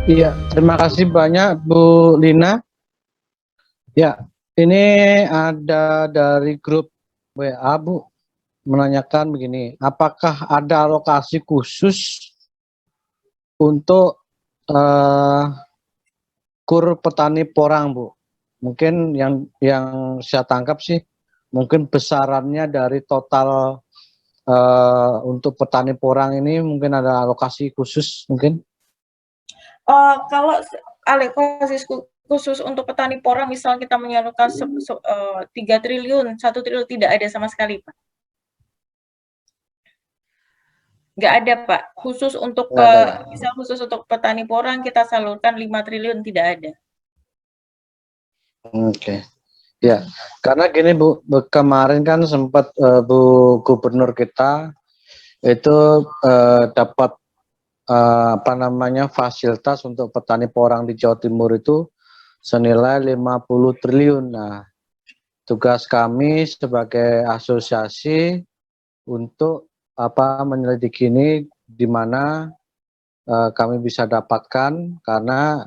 Iya, terima kasih banyak Bu Lina. Ya, ini ada dari grup WA Bu menanyakan begini, apakah ada alokasi khusus untuk eh, kur petani porang Bu? Mungkin yang saya tangkap sih, mungkin besarannya dari total untuk petani porang ini mungkin ada alokasi khusus mungkin. Kalau alokasi khusus untuk petani porang, misal kita menyalurkan 3 triliun, 1 triliun, tidak ada sama sekali, Pak. Nggak ada, Pak. Khusus untuk misal khusus untuk petani porang kita salurkan 5 triliun, tidak ada. Oke. Ya, karena gini Bu, kemarin kan sempat Bu Gubernur kita itu dapat apa namanya fasilitas untuk petani porang di Jawa Timur itu senilai 50 triliun. Nah, tugas kami sebagai asosiasi untuk apa menyelidiki ini di mana kami bisa dapatkan, karena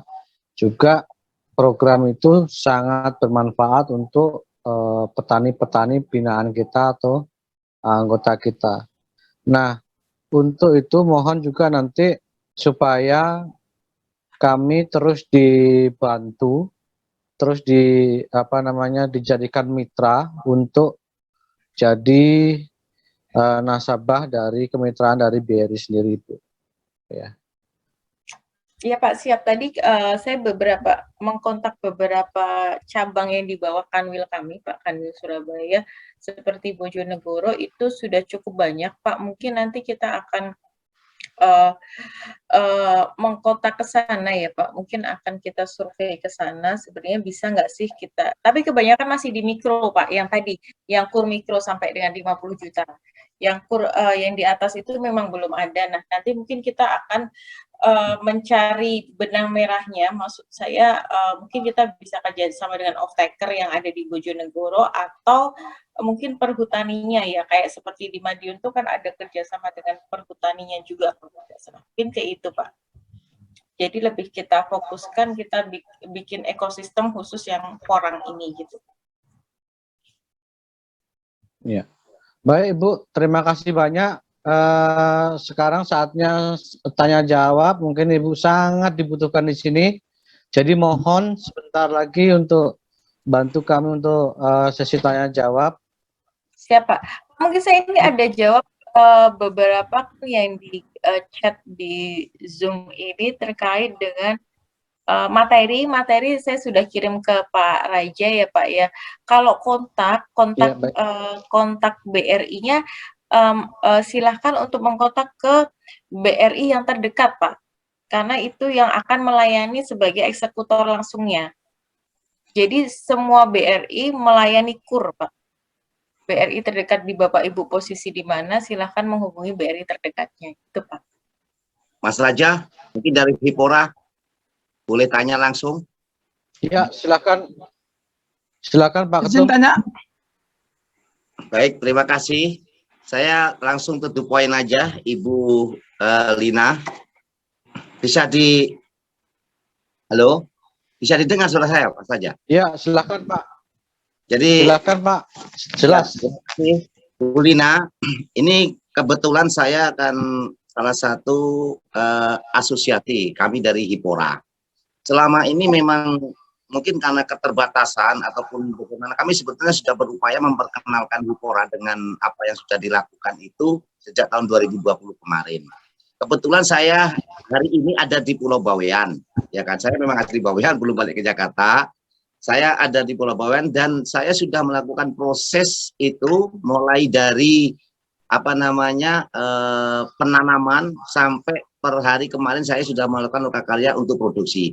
juga program itu sangat bermanfaat untuk petani-petani binaan kita atau anggota kita. Nah, untuk itu mohon juga nanti supaya kami terus dibantu, terus apa namanya dijadikan mitra untuk jadi nasabah dari kemitraan dari BRI sendiri itu. Ya. Iya Pak, siap. Tadi saya mengkontak beberapa cabang yang di bawah Kanwil kami, Pak, Kanwil Surabaya, seperti Bojonegoro itu sudah cukup banyak, Pak. Mungkin nanti kita akan mengkontak ke sana ya Pak. Mungkin akan kita survei ke sana. Sebenarnya bisa nggak sih kita? Tapi kebanyakan masih di mikro Pak. Yang tadi, yang kur mikro sampai dengan 50 juta. Yang kur yang di atas itu memang belum ada. Nah, nanti mungkin kita akan mencari benang merahnya, maksud saya mungkin kita bisa kerja sama dengan off-taker yang ada di Bojonegoro atau mungkin perhutaninya ya, kayak seperti di Madiun itu kan ada kerjasama dengan perhutaninya juga, mungkin kayak itu Pak. Jadi lebih kita fokuskan, kita bikin ekosistem khusus yang porang ini gitu. Ya, baik Ibu, terima kasih banyak. Sekarang saatnya tanya jawab, mungkin Ibu sangat dibutuhkan di sini. Jadi mohon sebentar lagi untuk bantu kami untuk sesi tanya jawab. Siapa? Mungkin saya ini ada jawab beberapa yang di chat di Zoom ini terkait dengan materi saya sudah kirim ke Pak Raja ya Pak ya. Kalau kontak BRI-nya silahkan untuk mengkontak ke BRI yang terdekat Pak, karena itu yang akan melayani sebagai eksekutor langsungnya. Jadi semua BRI melayani KUR Pak. BRI terdekat di Bapak Ibu posisi di mana, silahkan menghubungi BRI terdekatnya. Itu Pak. Mas Raja, mungkin dari Hipora boleh tanya langsung? Ya, silakan. Silakan Pak Ketum. Tanya. Baik, terima kasih. Saya langsung to the point aja, Ibu Lina. Halo? Bisa didengar suara saya, Pak Raja? Ya, silakan Pak. Jadi, silakan Pak. Jelas. Bu Lina, ini kebetulan saya akan salah satu asosiasi kami dari Hipora. Selama ini memang mungkin karena keterbatasan ataupun bagaimana, kami sebetulnya sudah berupaya memperkenalkan Hipora dengan apa yang sudah dilakukan itu sejak tahun 2020 kemarin. Kebetulan saya hari ini ada di Pulau Bawean, ya kan? Saya memang asli Bawean, belum balik ke Jakarta. Saya ada di Pulau Bawean dan saya sudah melakukan proses itu mulai dari apa namanya penanaman sampai per hari kemarin saya sudah melakukan loka karya untuk produksi.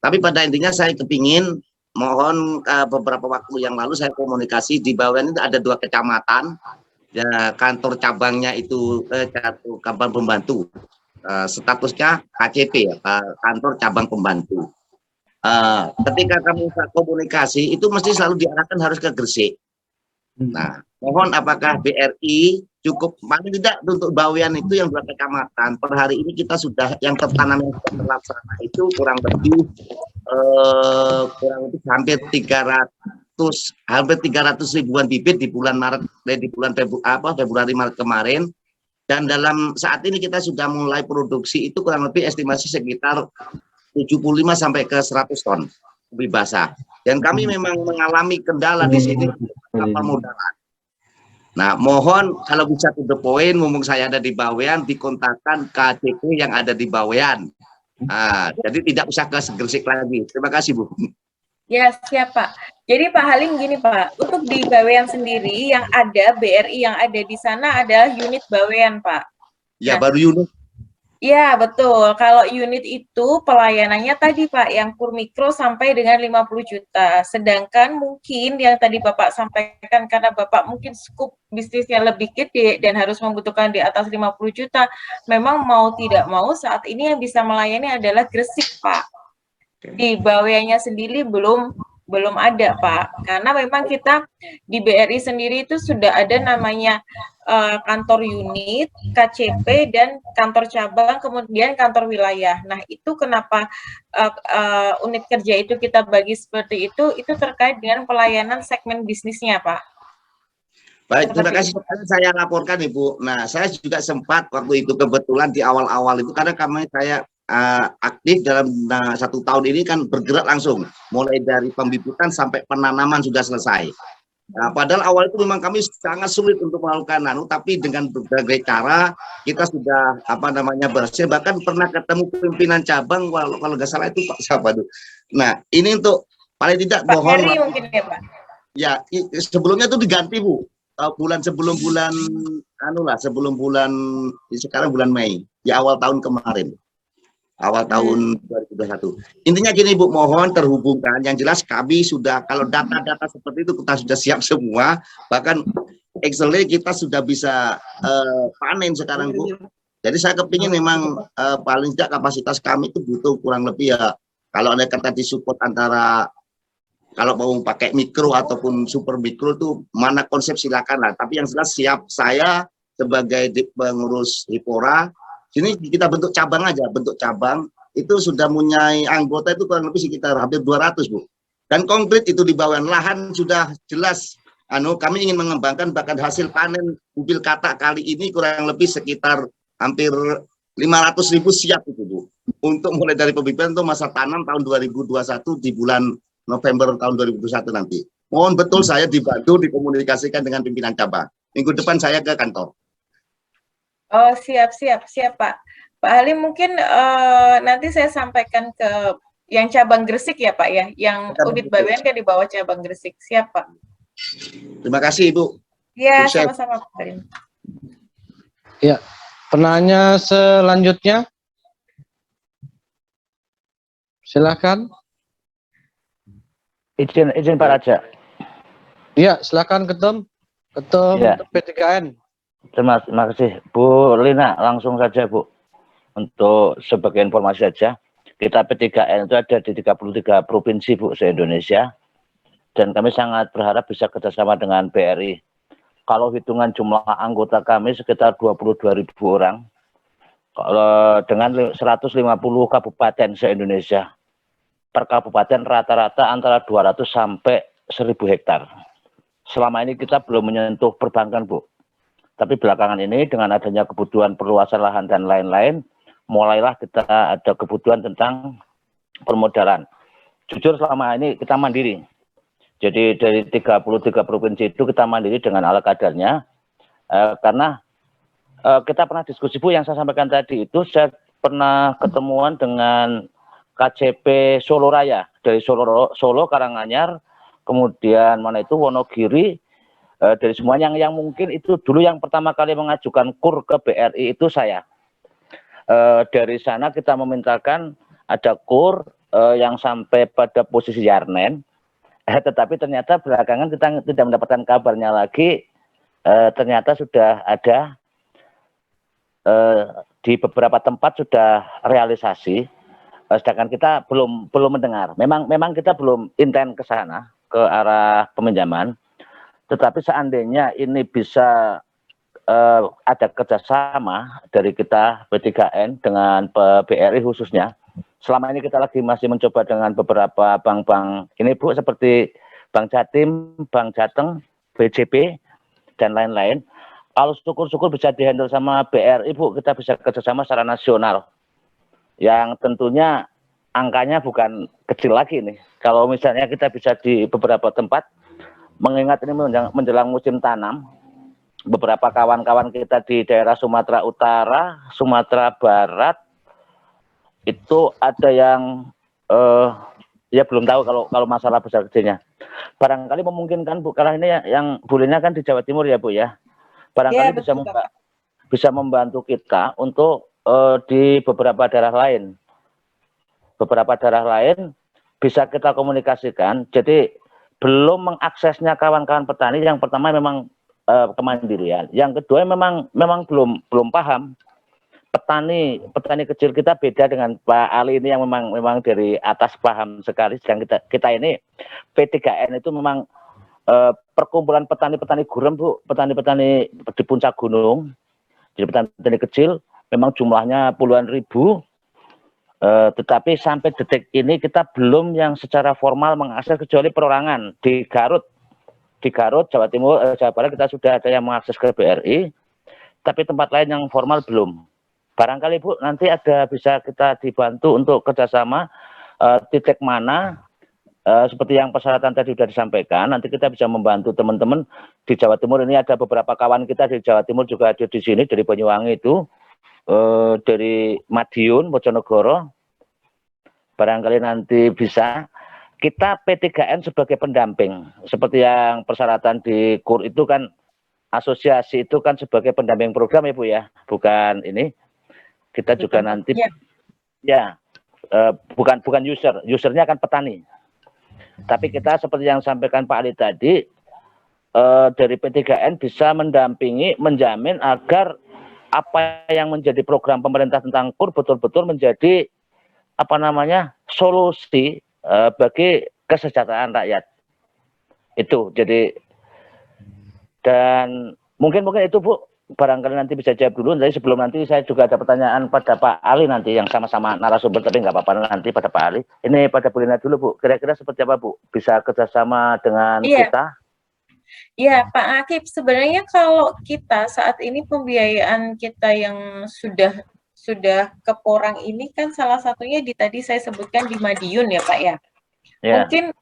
Tapi pada intinya saya kepingin mohon beberapa waktu yang lalu saya komunikasi di Bawean itu ada 2 kecamatan, ya, kantor cabangnya itu cabang pembantu, statusnya KCP ya, kantor cabang pembantu. Ketika kami komunikasi itu mesti selalu diarahkan harus ke Gresik. Nah, mohon apakah BRI cukup paling tidak untuk bawean itu yang 2 kecamatan per hari ini kita sudah yang tertanam yang sudah terlaksana itu kurang lebih hampir 300 ribuan bibit di bulan Maret di bulan Februari Maret kemarin, dan dalam saat ini kita sudah mulai produksi itu kurang lebih estimasi sekitar 75 sampai ke 100 ton lebih basah, dan kami memang mengalami kendala di sini kapal modalan. Nah, mohon kalau bisa to the point, mumpung saya ada di Bawean, dikontakkan KCP yang ada di Bawean. Jadi tidak usah ke Gresik lagi. Terima kasih, Bu. Ya, siap Pak. Jadi Pak Halim gini Pak, untuk di Bawean sendiri yang ada BRI yang ada di sana adalah unit Bawean Pak. Ya, Nah, baru unit. Iya, betul. Kalau unit itu pelayanannya tadi Pak, yang kur mikro sampai dengan 50 juta. Sedangkan mungkin yang tadi Bapak sampaikan karena Bapak mungkin skup bisnisnya lebih gede dan harus membutuhkan di atas 50 juta, memang mau tidak mau saat ini yang bisa melayani adalah Gresik Pak. Di Baweannya sendiri belum ada Pak, karena memang kita di BRI sendiri itu sudah ada namanya kantor unit, KCP, dan kantor cabang, kemudian kantor wilayah. Nah, itu kenapa unit kerja itu kita bagi seperti itu terkait dengan pelayanan segmen bisnisnya, Pak. Baik, terima kasih. Saya laporkan, Ibu. Nah, saya juga sempat waktu itu kebetulan di awal-awal itu, karena saya aktif dalam 1 tahun ini kan bergerak langsung, mulai dari pembibitan sampai penanaman sudah selesai. Nah, padahal awal itu memang kami sangat sulit untuk melakukan tapi dengan berbagai cara kita sudah berhasil, bahkan pernah ketemu pimpinan cabang, kalau nggak salah itu Pak siapa tuh. Nah, ini untuk paling tidak Pak mohon Heri mungkin ya Pak. Ya, sebelumnya itu diganti Bu, sebelum bulan sekarang bulan Mei, di awal tahun kemarin. Awal tahun 2021. Intinya gini Bu, mohon terhubungkan. Yang jelas kami sudah, kalau data-data seperti itu kita sudah siap semua. Bahkan Excel kita sudah bisa panen sekarang Bu. Jadi saya kepingin memang paling tidak kapasitas kami itu butuh kurang lebih ya, kalau ada kata disupport antara, kalau mau pakai mikro ataupun super mikro itu mana konsep silakan lah. Tapi yang jelas siap saya sebagai pengurus Hipora. Sini kita bentuk cabang aja, bentuk cabang itu sudah punya anggota itu kurang lebih sekitar hampir 200 Bu. Dan konkret itu di bawah lahan sudah jelas. Kami ingin mengembangkan, bahkan hasil panen mobil katak kali ini kurang lebih sekitar hampir 500.000 siap itu Bu. Untuk mulai dari pembibitan untuk masa tanam tahun 2021 di bulan November tahun 2021 nanti. Mohon betul saya dibantu dikomunikasikan dengan pimpinan cabang. Minggu depan saya ke kantor. Oh, siap Pak. Pak Halim mungkin nanti saya sampaikan ke yang cabang Gresik ya Pak ya, yang unit Bawean kan di bawah cabang Gresik. Siap Pak. Terima kasih Ibu. Ya, sama-sama Pak Halim. Ya, penanya selanjutnya. Silakan. Izin Pak Raja. Iya, silakan Ketum Ya. P3N. Terima kasih Bu Lina, langsung saja Bu. Untuk sebagai informasi saja, kita P3N itu ada di 33 provinsi Bu se-Indonesia, dan kami sangat berharap bisa kerjasama dengan BRI. Kalau hitungan jumlah anggota kami sekitar 22.000 orang, kalau dengan 150 kabupaten se-Indonesia. Per kabupaten rata-rata antara 200 sampai 1.000 hektar. Selama ini kita belum menyentuh perbankan Bu. Tapi belakangan ini dengan adanya kebutuhan perluasan lahan dan lain-lain, mulailah kita ada kebutuhan tentang permodalan. Jujur selama ini kita mandiri. Jadi dari 33 provinsi itu kita mandiri dengan ala kadarnya. Karena kita pernah diskusi Bu, yang saya sampaikan tadi itu saya pernah ketemuan dengan KCP Solo Raya. Dari Solo Karanganyar, kemudian Wonogiri, dari semua yang mungkin itu dulu yang pertama kali mengajukan KUR ke BRI itu saya. Dari sana kita memintakan ada KUR yang sampai pada posisi Yarnen, tetapi ternyata belakangan kita tidak mendapatkan kabarnya lagi. Ternyata sudah ada di beberapa tempat sudah realisasi, sedangkan kita belum mendengar. Memang kita belum intent ke sana, ke arah peminjaman. Tetapi seandainya ini bisa ada kerjasama dari kita P3N dengan BRI khususnya. Selama ini kita lagi masih mencoba dengan beberapa bank-bank ini Bu, seperti Bank Jatim, Bank Jateng, BJB, dan lain-lain. Kalau syukur-syukur bisa dihandle sama BRI Bu, kita bisa kerjasama secara nasional. Yang tentunya angkanya bukan kecil lagi nih. Kalau misalnya kita bisa di beberapa tempat, mengingat ini menjelang musim tanam, beberapa kawan-kawan kita di daerah Sumatera Utara, Sumatera Barat, itu ada yang ya belum tahu kalau masalah besar kecilnya. Barangkali memungkinkan Bu, karena ini yang bulinya kan di Jawa Timur ya Bu ya. Barangkali Ya, bisa membantu kita untuk di beberapa daerah lain. Beberapa daerah lain bisa kita komunikasikan. Jadi belum mengaksesnya kawan-kawan petani. Yang pertama memang kemandirian. Yang kedua memang belum paham. Petani kecil kita beda dengan Pak Ali ini yang memang dari atas paham sekali. Sedang kita ini P3N itu memang perkumpulan petani-petani gurem Bu, petani-petani di puncak gunung. Jadi petani kecil memang jumlahnya puluhan ribu. Tetapi sampai detik ini kita belum yang secara formal mengakses kecuali perorangan di Garut, Jawa Timur, Jawa Barat kita sudah ada yang mengakses ke BRI, tapi tempat lain yang formal belum. Barangkali Bu nanti ada bisa kita dibantu untuk kerjasama titik mana seperti yang persyaratan tadi sudah disampaikan. Nanti kita bisa membantu teman-teman di Jawa Timur. Ini ada beberapa kawan kita di Jawa Timur juga ada di sini dari Banyuwangi itu. Dari Madiun, Bojonegoro, barangkali nanti bisa kita P3N sebagai pendamping, seperti yang persyaratan di KUR itu kan, asosiasi itu kan sebagai pendamping program ya Bu ya, bukan ini, kita juga nanti ya bukan usernya kan petani, tapi kita seperti yang sampaikan Pak Ali tadi, dari P3N bisa mendampingi, menjamin agar apa yang menjadi program pemerintah tentang KUR betul-betul menjadi solusi bagi kesejahteraan rakyat. Itu jadi, dan mungkin itu Bu, barangkali nanti bisa jawab dulu. Jadi sebelum nanti saya juga ada pertanyaan pada Pak Ali nanti yang sama-sama narasumber, tapi nggak apa-apa nanti pada Pak Ali. Ini pada Bu Lina dulu Bu, kira-kira seperti apa Bu? Bisa kerjasama dengan kita? Ya, Pak Akib, sebenarnya kalau kita saat ini pembiayaan kita yang sudah ke Porang ini kan salah satunya tadi saya sebutkan di Madiun ya Pak ya. Mungkin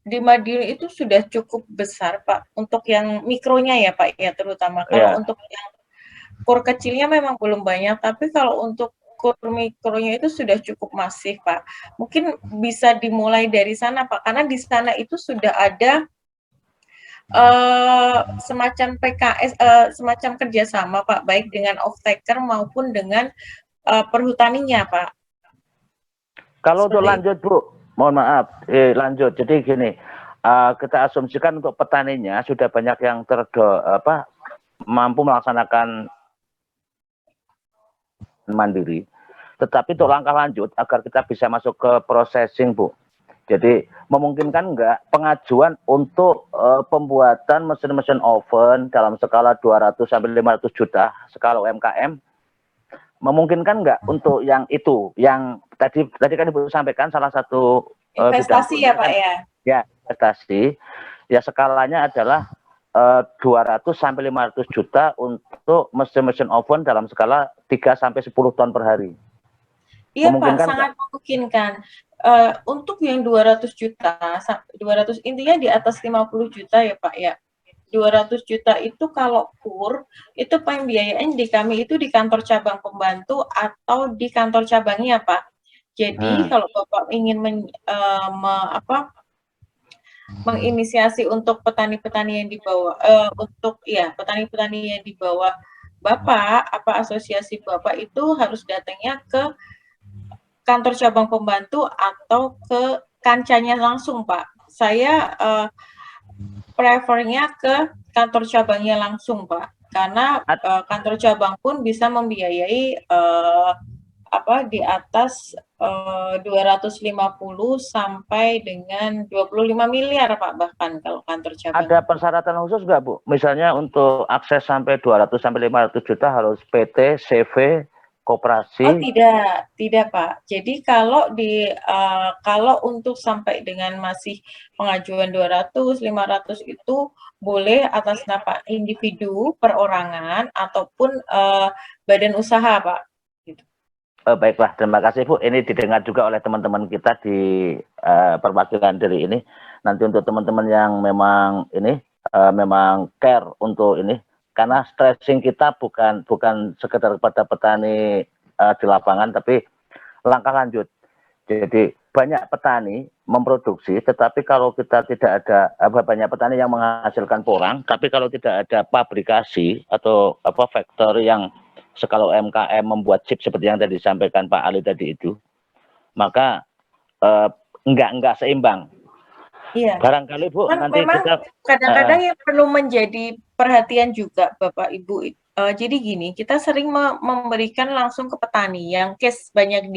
di Madiun itu sudah cukup besar Pak untuk yang mikronya ya Pak ya terutama. Kalau untuk yang KUR kecilnya memang belum banyak, tapi kalau untuk KUR mikronya itu sudah cukup masif Pak. Mungkin bisa dimulai dari sana Pak, karena di sana itu sudah ada semacam PKS, semacam kerjasama Pak, baik dengan off-taker maupun dengan perhutaninya Pak. Kalau untuk lanjut Bu, mohon maaf, lanjut. Jadi gini, kita asumsikan untuk petaninya sudah banyak yang mampu melaksanakan mandiri. Tetapi untuk langkah lanjut agar kita bisa masuk ke processing Bu. Jadi memungkinkan enggak pengajuan untuk pembuatan mesin-mesin oven dalam skala 200 sampai 500 juta skala UMKM? Memungkinkan enggak untuk yang itu? Yang tadi kan Ibu sampaikan salah satu investasi ya Pak ya. Ya, investasi. Ya skalanya adalah 200 sampai 500 juta untuk mesin-mesin oven dalam skala 3 sampai 10 ton per hari. Iya Pak, sangat memungkinkan. Untuk yang 200 juta, 200 intinya di atas 50 juta ya Pak ya. 200 juta itu kalau KUR, itu pembiayaan di kami itu di kantor cabang pembantu atau di kantor cabangnya Pak. Jadi kalau Bapak ingin menginisiasi untuk petani-petani yang di bawah, petani-petani yang di bawah Bapak, asosiasi Bapak itu harus datangnya ke kantor cabang pembantu atau ke kancanya langsung Pak. Saya prefernya ke kantor cabangnya langsung Pak, karena kantor cabang pun bisa membiayai di atas 250 sampai dengan 25 miliar Pak, bahkan kalau kantor cabang. Ada persyaratan khusus nggak Bu? Misalnya untuk akses sampai 200 sampai 500 juta harus PT, CV, koperasi? Oh tidak Pak. Jadi kalau untuk sampai dengan masih pengajuan 200, 500 itu boleh atas nama individu, perorangan ataupun badan usaha Pak. Baiklah, terima kasih Bu. Ini didengar juga oleh teman-teman kita di perwakilan dari ini. Nanti untuk teman-teman yang memang memang care untuk ini, karena stressing kita bukan sekedar kepada petani di lapangan, tapi langkah lanjut. Jadi banyak petani memproduksi, tetapi kalau kita tidak ada banyak petani yang menghasilkan porang, tapi kalau tidak ada pabrikasi atau factory yang skala UMKM membuat chip seperti yang tadi disampaikan Pak Ali tadi itu, maka enggak seimbang. Iya. Barangkali Bu, nanti memang kita kadang-kadang yang perlu menjadi perhatian juga Bapak Ibu. Jadi gini, kita sering memberikan langsung ke petani yang case banyak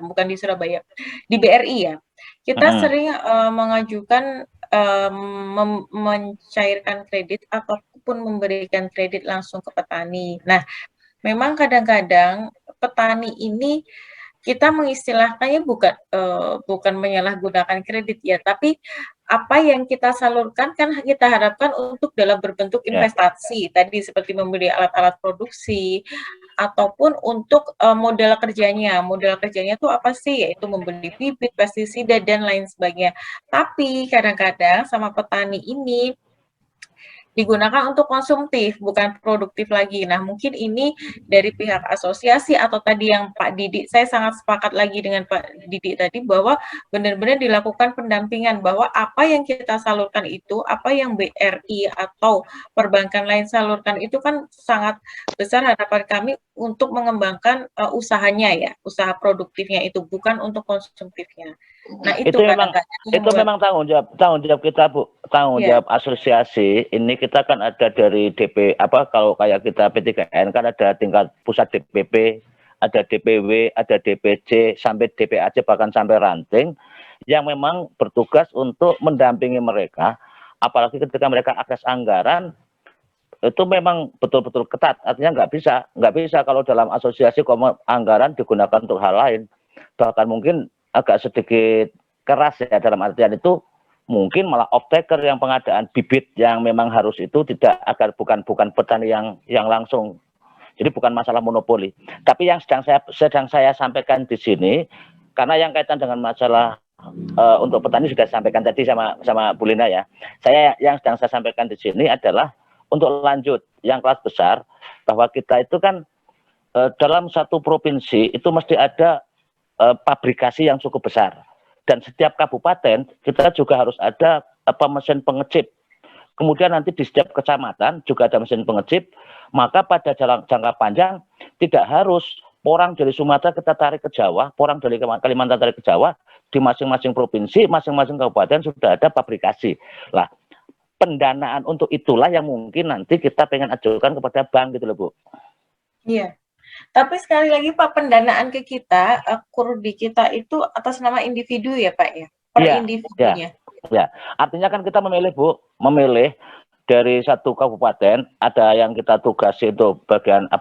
bukan di Surabaya, di BRI ya. Kita sering mengajukan mencairkan kredit ataupun memberikan kredit langsung ke petani. Nah, memang kadang-kadang petani ini kita mengistilahkannya bukan menyalahgunakan kredit ya, tapi apa yang kita salurkan kan kita harapkan untuk dalam berbentuk investasi tadi seperti membeli alat-alat produksi ataupun untuk modal kerjanya. Modal kerjanya itu apa sih? Yaitu membeli bibit, pestisida dan lain sebagainya. Tapi kadang-kadang sama petani ini digunakan untuk konsumtif, bukan produktif lagi. Nah, mungkin ini dari pihak asosiasi atau tadi yang Pak Didik, saya sangat sepakat lagi dengan Pak Didik tadi bahwa benar-benar dilakukan pendampingan bahwa apa yang kita salurkan itu, apa yang BRI atau perbankan lain salurkan itu kan sangat besar harapan kami untuk mengembangkan usahanya ya, usaha produktifnya itu bukan untuk konsumtifnya. Nah, itu memang tanggung jawab kita Bu, tanggung jawab asosiasi. Ini kita kan ada dari DP kalau kayak kita P3N kan ada tingkat pusat DPP, ada DPW, ada DPC sampai DPAC bahkan sampai ranting yang memang bertugas untuk mendampingi mereka, apalagi ketika mereka akses anggaran itu memang betul-betul ketat. Artinya nggak bisa kalau dalam asosiasi anggaran digunakan untuk hal lain, bahkan mungkin agak sedikit keras ya, dalam artian itu mungkin malah off-taker yang pengadaan bibit yang memang harus itu tidak agar bukan petani yang langsung. Jadi bukan masalah monopoli. Tapi yang sedang saya sampaikan di sini, karena yang kaitan dengan masalah untuk petani sudah sampaikan tadi sama Bu Lina ya. Yang sedang saya sampaikan di sini adalah untuk lanjut yang kelas besar, bahwa kita itu kan dalam satu provinsi itu mesti ada pabrikasi yang cukup besar, dan setiap kabupaten kita juga harus ada mesin pengecip. Kemudian nanti di setiap kecamatan juga ada mesin pengecip. Maka pada jangka panjang tidak harus porang dari Sumatera kita tarik ke Jawa, porang dari Kalimantan tarik ke Jawa. Di masing-masing provinsi, masing-masing kabupaten sudah ada pabrikasi. Lah, pendanaan untuk itulah yang mungkin nanti kita pengen ajukan kepada bank gitu loh Bu. Iya. Tapi sekali lagi Pak, pendanaan ke kita, kurdi kita itu atas nama individu ya Pak ya? Per individunya. Ya, artinya kan kita memilih dari satu kabupaten, ada yang kita tugasi itu bagian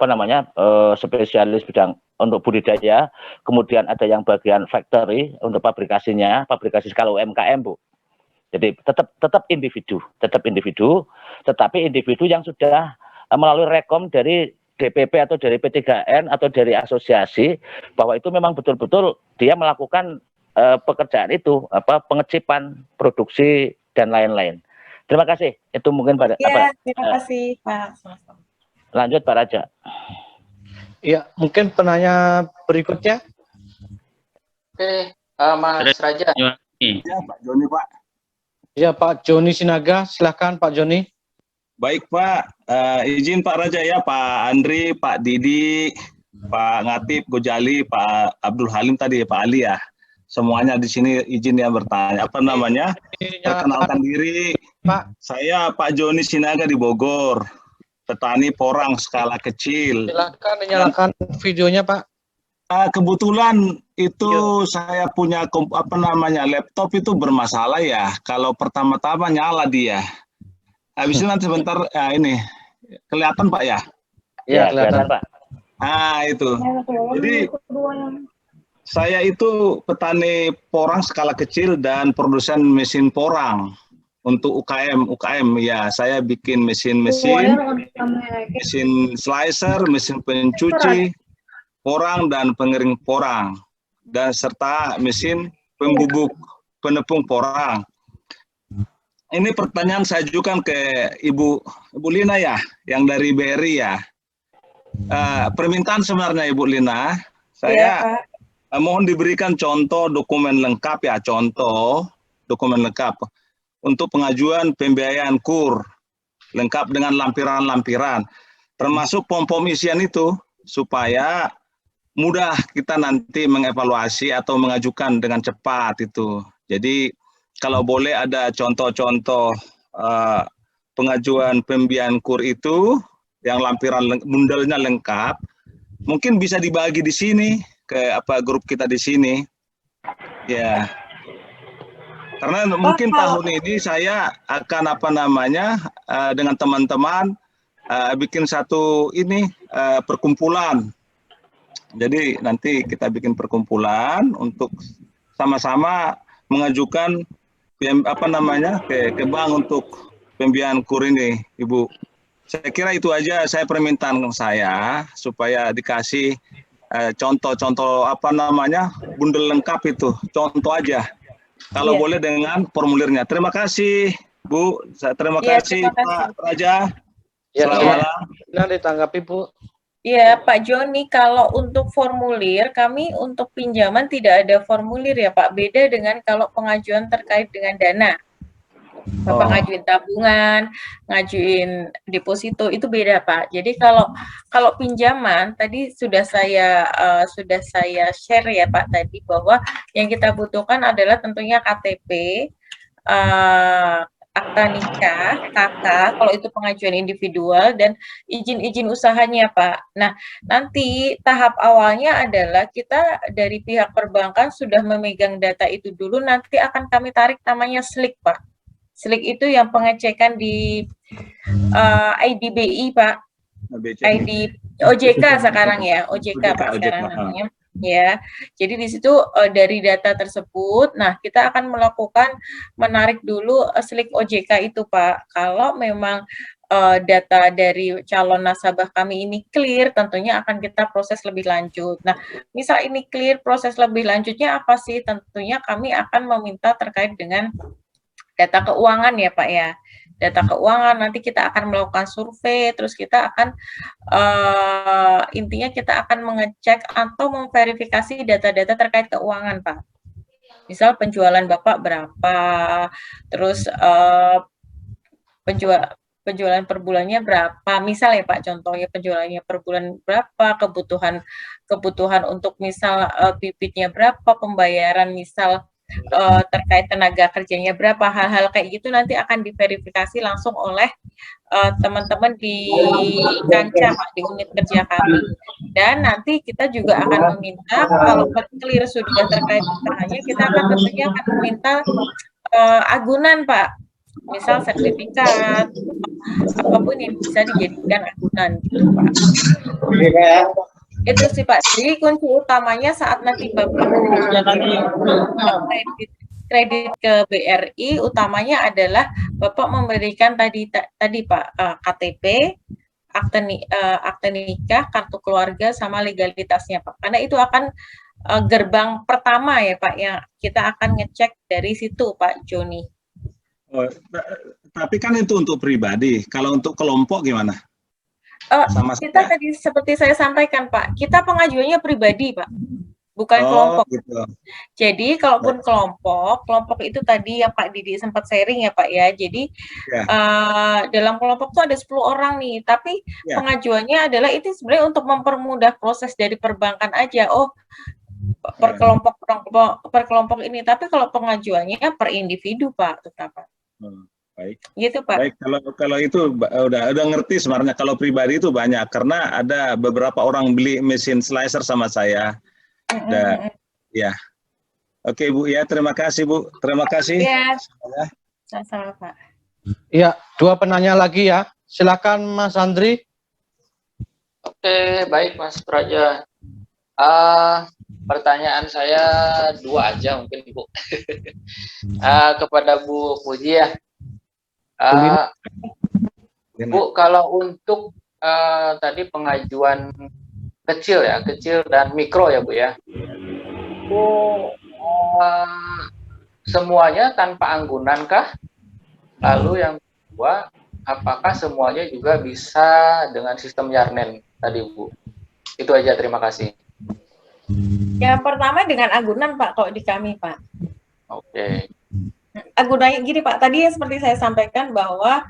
spesialis bidang untuk budidaya, kemudian ada yang bagian factory untuk pabrikasi skala UMKM Bu. Jadi tetap individu, tetapi individu yang sudah melalui rekom dari DPP atau dari P3N atau dari asosiasi, bahwa itu memang betul-betul dia melakukan pekerjaan itu, pengecipan, produksi dan lain-lain. Terima kasih. Itu mungkin pada terima kasih Pak. Lanjut Pak Raja. Iya, mungkin penanya berikutnya. Oke, Mas Raja. Ya, Pak Joni, Pak. Ya, Pak Joni Sinaga, silakan Pak Joni. Baik Pak, izin Pak Raja ya, Pak Andri, Pak Didi, Pak Ngatip, Gojali, Pak Abdul Halim tadi, Pak Ali ya. Semuanya di sini izin ya bertanya. Apa namanya? Perkenalkan diri. Pak. Saya Pak Joni Sinaga di Bogor, petani porang skala kecil. Silakan dinyalakan videonya Pak. Kebetulan itu saya punya laptop itu bermasalah ya. Kalau pertama-tama nyala dia. Habis itu nanti sebentar ini kelihatan Pak ya? Ya, kelihatan. Pak. Itu. Jadi saya itu petani porang skala kecil dan produsen mesin porang untuk UKM ya. Saya bikin mesin slicer, mesin pencuci porang dan pengering porang, dan serta mesin pembubuk penepung porang. Ini pertanyaan saya ajukan ke Ibu Lina ya, yang dari BRI ya. Permintaan sebenarnya Ibu Lina, saya mohon diberikan contoh dokumen lengkap ya, contoh dokumen lengkap untuk pengajuan pembiayaan KUR, lengkap dengan lampiran-lampiran, termasuk pom-pom isian itu, supaya mudah kita nanti mengevaluasi atau mengajukan dengan cepat itu. Jadi kalau boleh ada contoh-contoh pengajuan pembiayaan KUR itu yang lampiran bundelnya lengkap, mungkin bisa dibagi di sini ke grup kita di sini. Ya. Karena mungkin tahun ini saya akan dengan teman-teman bikin satu perkumpulan. Jadi nanti kita bikin perkumpulan untuk sama-sama mengajukan ke bank untuk pembiayaan KUR ini, Ibu. Saya kira itu aja saya permintaan saya supaya dikasih contoh-contoh bundel lengkap itu, contoh aja. Kalau boleh dengan formulirnya. Terima kasih, Bu. Terima kasih Pak Raja. Selamat malam. Nah, ditanggapi Bu. Iya, Pak Joni, kalau untuk formulir, kami untuk pinjaman tidak ada formulir ya Pak, beda dengan kalau pengajuan terkait dengan dana. Bapak ngajuin tabungan, ngajuin deposito, itu beda Pak. Jadi kalau pinjaman, tadi sudah saya share ya Pak tadi, bahwa yang kita butuhkan adalah tentunya KTP, akta nikah, KK, kalau itu pengajuan individual, dan izin-izin usahanya, Pak. Nah, nanti tahap awalnya adalah kita dari pihak perbankan sudah memegang data itu dulu, nanti akan kami tarik namanya SLIK, Pak. SLIK itu yang pengecekan di IDBI, Pak. ID OJK sekarang ya, OJK Pak sekarang namanya. Ya, jadi di situ dari data tersebut, nah kita akan menarik dulu slip OJK itu Pak. Kalau memang data dari calon nasabah kami ini clear, tentunya akan kita proses lebih lanjut. Nah, misal ini clear, proses lebih lanjutnya apa sih? Tentunya kami akan meminta terkait dengan data keuangan ya Pak ya. Data keuangan, nanti kita akan melakukan survei, terus kita akan intinya kita akan mengecek atau memverifikasi data-data terkait keuangan Pak. Misal penjualan Bapak berapa, terus penjualan per bulannya berapa, misal ya Pak, contohnya penjualannya per bulan berapa, kebutuhan untuk misal bibitnya berapa, pembayaran misal terkait tenaga kerjanya berapa, hal-hal kayak gitu nanti akan diverifikasi langsung oleh teman-teman di kancah Pak, di unit kerja kami. Dan nanti kita juga akan meminta kalau clear sudah terkait usahanya, kita akan tentunya akan meminta agunan Pak, misal sertifikat, apapun yang bisa dijadikan agunan gitu Pak. Itu sih Pak, jadi kunci utamanya saat nanti Bapak kredit ke BRI, utamanya adalah Bapak memberikan tadi Pak KTP, akte nikah, kartu keluarga, sama legalitasnya Pak. Karena itu akan gerbang pertama ya Pak, yang kita akan ngecek dari situ Pak Joni. Oh, tapi kan itu untuk pribadi, kalau untuk kelompok gimana? Kita tadi seperti saya sampaikan Pak, kita pengajuannya pribadi Pak, bukan kelompok. Gitu. Jadi kalaupun kelompok itu tadi yang Pak Didi sempat sharing ya Pak ya. Jadi dalam kelompok itu ada 10 orang nih, tapi pengajuannya adalah itu sebenarnya untuk mempermudah proses dari perbankan aja. Oh, per kelompok ini, tapi kalau pengajuannya per individu Pak tetap Pak. Baik. Gitu Pak. Baik, kalau itu udah ngerti sebenarnya. Kalau pribadi itu banyak, karena ada beberapa orang beli mesin slicer sama saya. Udah, ya. Oke Bu, ya terima kasih Bu. Terima kasih. Ya, sama-sama Pak. Ya, 2 penanya lagi ya. Silakan Mas Andri. Oke, baik Mas Praja. Pertanyaan saya 2 aja mungkin Bu. Kepada Bu Puji ya. Bu, kalau untuk tadi pengajuan kecil ya, kecil dan mikro ya Bu ya. Bu, semuanya tanpa anggunan kah? Lalu yang kedua, apakah semuanya juga bisa dengan sistem Yarnen tadi Bu? Itu aja, terima kasih. Yang pertama dengan agunan Pak, kalau di kami Pak. Oke. Agunannya gini Pak, tadi seperti saya sampaikan bahwa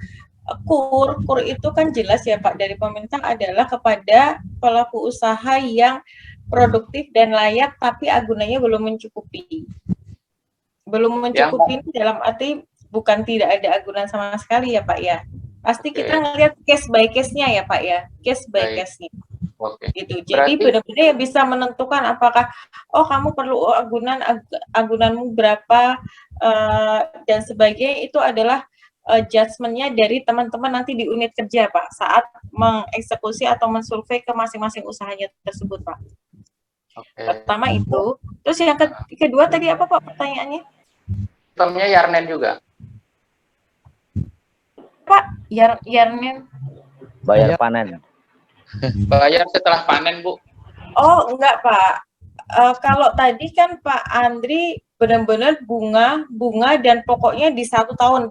kur itu kan jelas ya Pak dari pemerintah adalah kepada pelaku usaha yang produktif dan layak tapi agunannya belum mencukupi. Belum mencukupi dalam arti bukan tidak ada agunan sama sekali ya Pak ya. Pasti kita ngelihat case by case-nya ya Pak ya, case by case-nya. Gitu. Jadi benar-benar ya bisa menentukan apakah kamu perlu agunanmu berapa dan sebagainya, itu adalah judgement-nya dari teman-teman nanti di unit kerja Pak saat mengeksekusi atau mensurvei ke masing-masing usahanya tersebut Pak. Pertama itu. Terus yang kedua tadi apa Pak pertanyaannya? Sistemnya Yarnen juga. Pak, Yarnen. Bayar panen. Bayar setelah panen Bu. Oh enggak Pak. Kalau tadi kan Pak Andri benar-benar bunga dan pokoknya di 1 tahun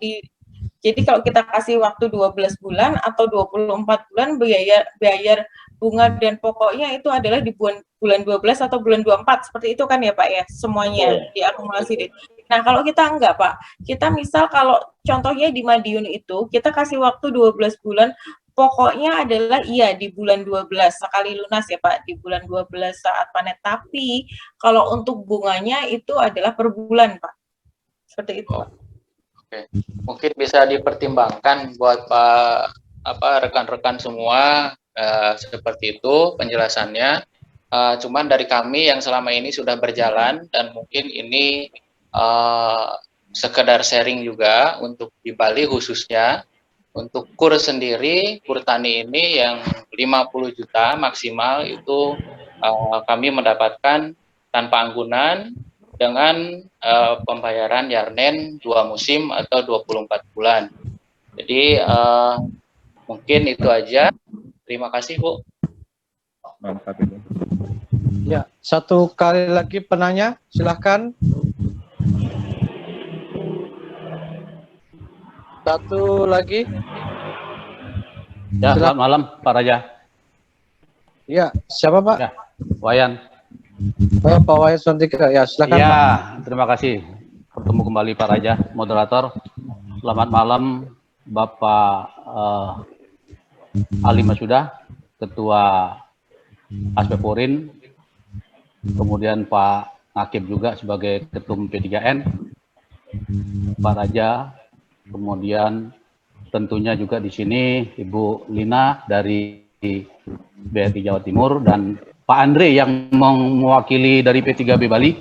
jadi kalau kita kasih waktu 12 bulan atau 24 bulan bayar bunga dan pokoknya itu adalah di bulan 12 atau bulan 24 seperti itu kan ya Pak ya, semuanya diakumulasi. Nah, kalau kita enggak Pak, kita misal kalau contohnya di Madiun itu kita kasih waktu 12 bulan, pokoknya adalah di bulan 12 sekali lunas ya Pak, di bulan 12 saat panen. Tapi kalau untuk bunganya itu adalah per bulan Pak. Seperti itu Pak. Oke. Mungkin bisa dipertimbangkan buat rekan-rekan semua seperti itu penjelasannya. Cuman dari kami yang selama ini sudah berjalan dan mungkin ini sekedar sharing juga untuk di Bali khususnya. Untuk kur sendiri, kur tani ini yang 50 juta maksimal itu kami mendapatkan tanpa anggunan dengan pembayaran Yarnen 2 musim atau 24 bulan. Jadi mungkin itu aja. Terima kasih Bu. Mantap itu. Ya, 1 kali lagi penanya, silahkan. 1 lagi. Ya, selamat malam Pak Raja. Ya, siapa Pak? Ya, Wayan. Pak Wayan Sontika, ya silakan Ya, Pak. terima kasih. Bertemu kembali Pak Raja, moderator. Selamat malam Bapak Ali Masuda, Ketua Aspeporin, kemudian Pak Ngakib juga sebagai Ketum P3N, Pak Raja, kemudian tentunya juga di sini Ibu Lina dari BRI Jawa Timur dan Pak Andre yang mewakili dari P3B Bali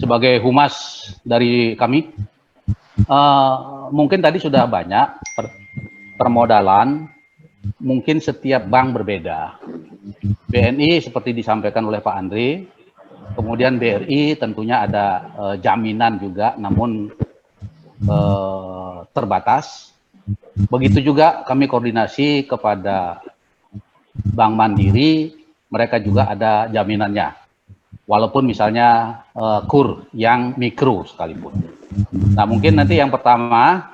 sebagai humas dari kami. Mungkin tadi sudah banyak permodalan, mungkin setiap bank berbeda. BNI seperti disampaikan oleh Pak Andre, kemudian BRI tentunya ada jaminan juga, namun terbatas. Begitu juga kami koordinasi kepada Bank Mandiri, mereka juga ada jaminannya. Walaupun misalnya kur yang mikro sekalipun. Nah mungkin nanti yang pertama,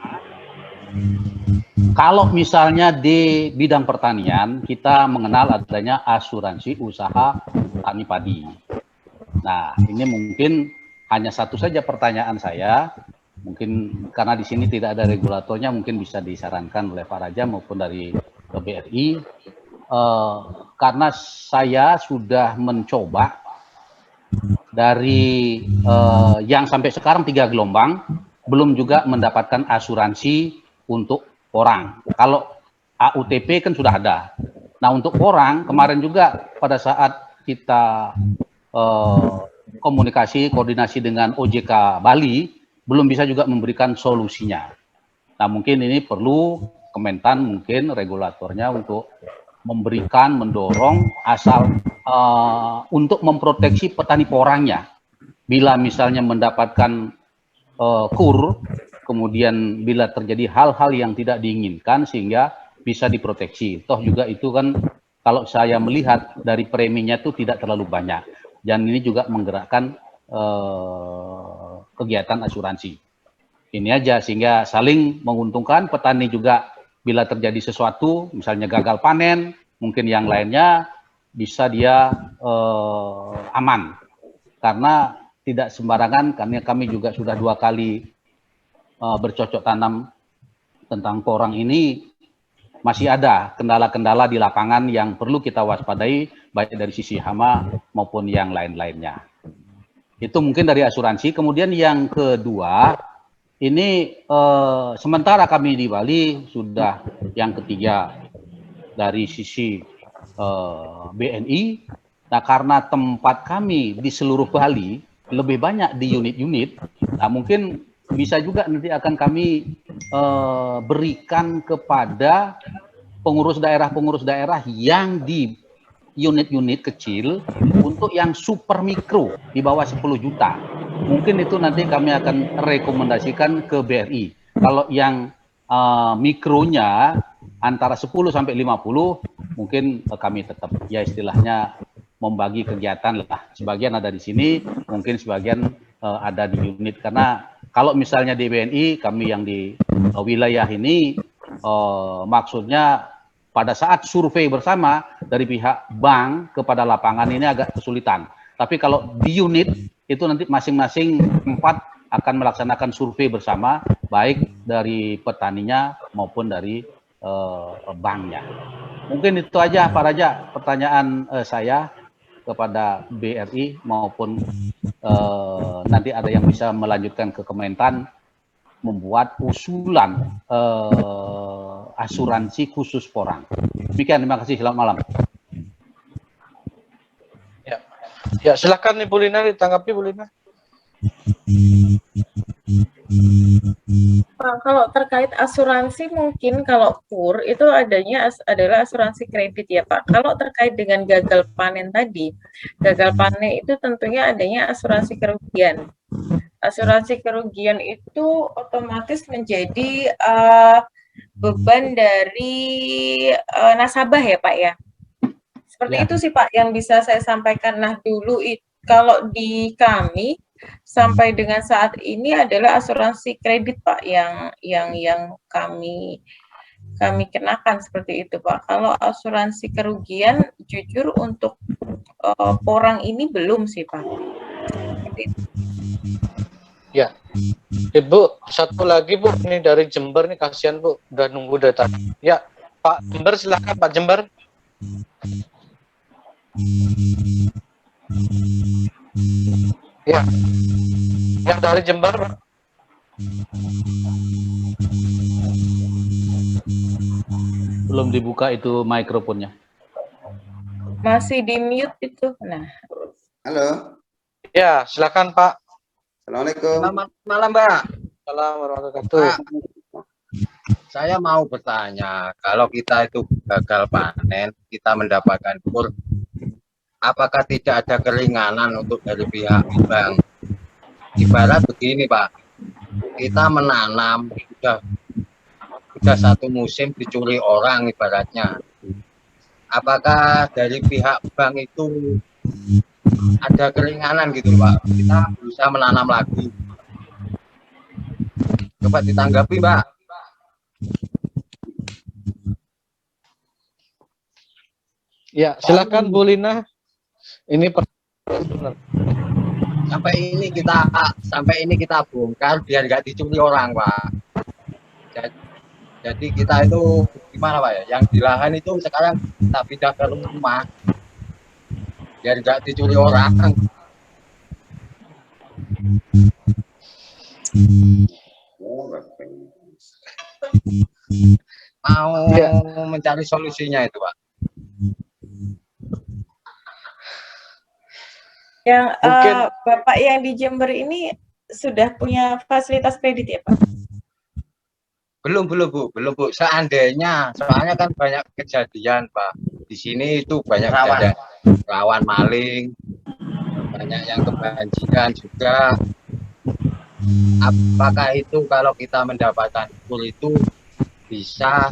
kalau misalnya di bidang pertanian, kita mengenal adanya asuransi usaha tani padi. Nah ini mungkin hanya satu saja pertanyaan saya. Mungkin karena di sini tidak ada regulatornya, mungkin bisa disarankan oleh Pak Raja maupun dari BRI. Karena saya sudah mencoba dari yang sampai sekarang 3 gelombang, belum juga mendapatkan asuransi untuk orang. Kalau AUTP kan sudah ada. Nah untuk orang, kemarin juga pada saat kita komunikasi, koordinasi dengan OJK Bali, belum bisa juga memberikan solusinya. Nah, mungkin ini perlu Kementan, mungkin regulatornya untuk memberikan, mendorong asal untuk memproteksi petani porangnya. Bila misalnya mendapatkan kur, kemudian bila terjadi hal-hal yang tidak diinginkan sehingga bisa diproteksi. Toh juga itu kan kalau saya melihat dari preminya itu tidak terlalu banyak. Dan ini juga menggerakkan kegiatan asuransi. Ini aja sehingga saling menguntungkan, petani juga bila terjadi sesuatu, misalnya gagal panen, mungkin yang lainnya bisa dia aman. Karena tidak sembarangan, karena kami juga sudah 2 kali bercocok tanam tentang porang ini, masih ada kendala-kendala di lapangan yang perlu kita waspadai, baik dari sisi hama maupun yang lain-lainnya. Itu mungkin dari asuransi. Kemudian yang kedua, ini sementara kami di Bali sudah yang ketiga dari sisi BNI. Nah, karena tempat kami di seluruh Bali lebih banyak di unit-unit, nah mungkin bisa juga nanti akan kami berikan kepada pengurus daerah yang di unit-unit kecil untuk yang super mikro di bawah 10 juta. Mungkin itu nanti kami akan rekomendasikan ke BRI. Kalau yang mikronya antara 10 sampai 50, mungkin kami tetap ya istilahnya membagi kegiatan lah. Sebagian ada di sini, mungkin sebagian ada di unit. Karena kalau misalnya di BNI, kami yang di wilayah ini, maksudnya pada saat survei bersama dari pihak bank kepada lapangan ini agak kesulitan. Tapi kalau di unit itu nanti masing-masing tempat akan melaksanakan survei bersama, baik dari petaninya maupun dari banknya. Mungkin itu aja Pak Raja pertanyaan saya kepada BRI maupun nanti ada yang bisa melanjutkan ke Kementan membuat usulan asuransi khusus porang. Demikian, terima kasih. Selamat malam. Ya, silakan Ibu Lina ditanggapi, Bu Lina. Kalau terkait asuransi mungkin kalau KUR itu adanya adalah asuransi kredit ya Pak. Kalau terkait dengan gagal panen tadi, gagal panen itu tentunya adanya asuransi kerugian. Asuransi kerugian itu otomatis menjadi beban dari nasabah ya Pak ya. Seperti itu sih Pak yang bisa saya sampaikan. Nah dulu kalau di kami sampai dengan saat ini adalah asuransi kredit Pak yang kami kenakan seperti itu Pak. Kalau asuransi kerugian jujur untuk porang ini belum sih Pak. Seperti itu. Ya, Ibu, satu lagi Bu, ini dari Jember nih, kasihan Bu, udah nunggu dari tadi. Ya, Pak Jember, silakan Pak Jember. Ya, yang dari Jember. Belum dibuka itu mikrofonnya. Masih di mute itu. Nah. Halo. Ya, silakan Pak. Assalamualaikum. Selamat malam, Mbak. Assalamualaikum warahmatullahi wabarakatuh. Saya mau bertanya, kalau kita itu gagal panen, kita mendapatkan kur, apakah tidak ada keringanan untuk dari pihak bank? Ibarat begini, Pak, kita menanam sudah satu musim dicuri orang ibaratnya. Apakah dari pihak bank itu ada keringanan gitu Pak, kita bisa menanam lagi? Coba ditanggapi Mbak. Ya, silakan Bu Lina. Ini sampai ini kita bongkar biar nggak dicuri orang Pak. Jadi kita itu gimana Pak ya? Yang di lahan itu sekarang kita pindah ke rumah biar nggak dicuri orang. Mau mencari solusinya itu Pak. Yang Mungkin Bapak yang di Jember ini sudah punya fasilitas kredit ya Pak? Belum Bu. Seandainya, soalnya kan banyak kejadian Pak. Di sini itu banyak kejadian rawan maling, banyak yang kebanjiran juga. Apakah itu kalau kita mendapatkan kur itu bisa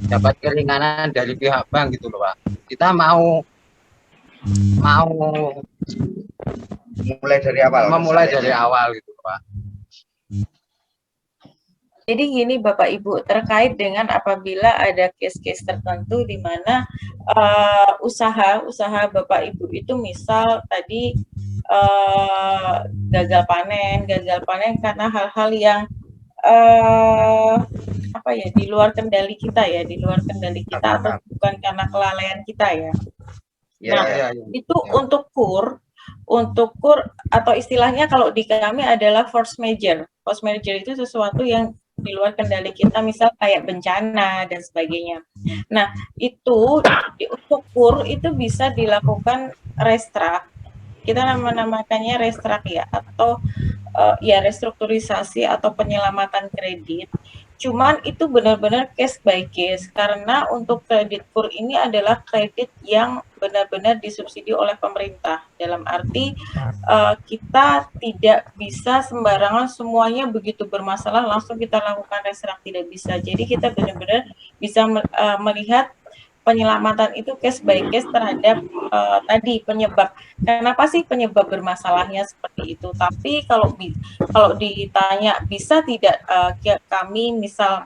dapat keringanan dari pihak bank gitu loh Pak? Kita mau Mulai dari awal. memulai dari awal gitu Pak. Jadi gini Bapak Ibu, terkait dengan apabila ada case-case tertentu di mana usaha Bapak Ibu itu misal tadi gagal panen karena hal-hal yang apa ya, di luar kendali kita atau bukan karena kelalaian kita ya. Nah, itu untuk kur atau istilahnya kalau di kami adalah force majeure. Force majeure itu sesuatu yang di luar kendali kita, misal kayak bencana dan sebagainya. Nah, itu untuk kur itu bisa dilakukan restruct. Kita namakannya restruct ya, atau ya restrukturisasi atau penyelamatan kredit. Cuman itu benar-benar case by case, karena untuk kredit kur ini adalah kredit yang benar-benar disubsidi oleh pemerintah. Dalam arti kita tidak bisa sembarangan semuanya begitu bermasalah langsung kita lakukan restruct, tidak bisa. Jadi kita benar-benar bisa melihat penyelamatan itu case by case terhadap tadi penyebab. Kenapa sih penyebab bermasalahnya seperti itu? Tapi kalau ditanya bisa tidak kami misal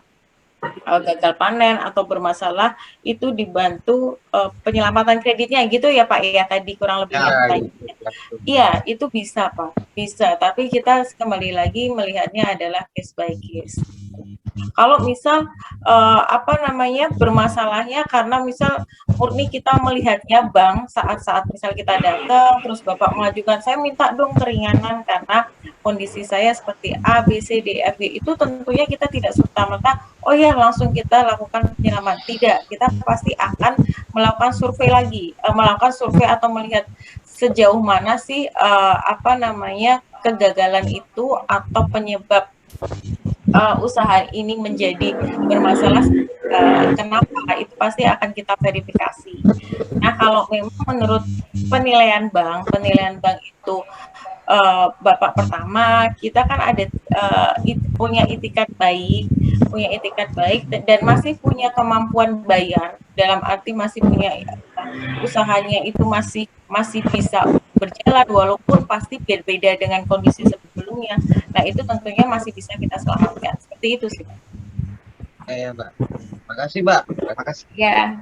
gagal panen atau bermasalah itu dibantu penyelamatan kreditnya gitu ya Pak ya, tadi kurang lebih iya itu bisa Pak, bisa, tapi kita kembali lagi melihatnya adalah case by case. Kalau misal bermasalahnya karena misal murni kita melihatnya bank saat misal kita datang terus Bapak mengajukan saya minta dong keringanan karena kondisi saya seperti A, B, C, D, F, G, itu tentunya kita tidak serta-merta oh ya langsung kita lakukan penyelaman. Tidak, kita pasti akan melakukan survei lagi, atau melihat sejauh mana sih kegagalan itu atau penyebab usaha ini menjadi bermasalah, kenapa, itu pasti akan kita verifikasi. Nah, kalau memang menurut penilaian bank itu Bapak pertama, kita kan ada punya itikat baik dan masih punya kemampuan bayar, dalam arti masih punya usahanya itu masih bisa berjalan walaupun pasti berbeda dengan kondisi sebelumnya. Nah, itu tentunya masih bisa kita selamatkan. Seperti itu sih, Pak. Ya, Mbak. Terima kasih, Mbak. Terima kasih. Ya.